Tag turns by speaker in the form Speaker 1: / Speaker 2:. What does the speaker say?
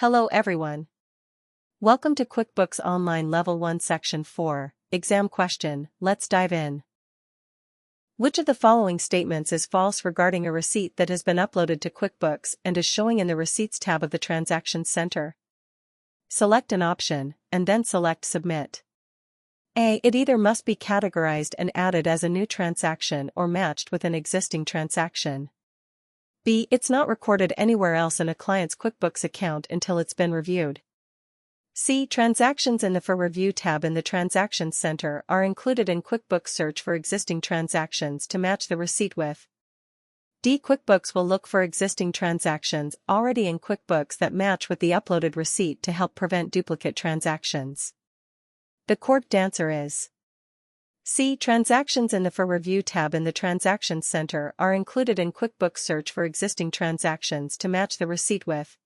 Speaker 1: Hello everyone. Welcome to QuickBooks Online Level 1 Section 4, Exam Question. Let's dive in. Which of the following statements is false regarding a receipt that has been uploaded to QuickBooks and is showing in the Receipts tab of the Transactions Center? Select an option, and then select Submit. A. It either must be categorized and added as a new transaction or matched with an existing transaction. B. It's not recorded anywhere else in a client's QuickBooks account until it's been reviewed. C. Transactions in the For Review tab in the Transactions Center are included in QuickBooks Search for existing transactions to match the receipt with. D. QuickBooks will look for existing transactions already in QuickBooks that match with the uploaded receipt to help prevent duplicate transactions. The correct answer is C. Transactions in the For Review tab in the Transactions Center are included in QuickBooks Search for existing transactions to match the receipt with.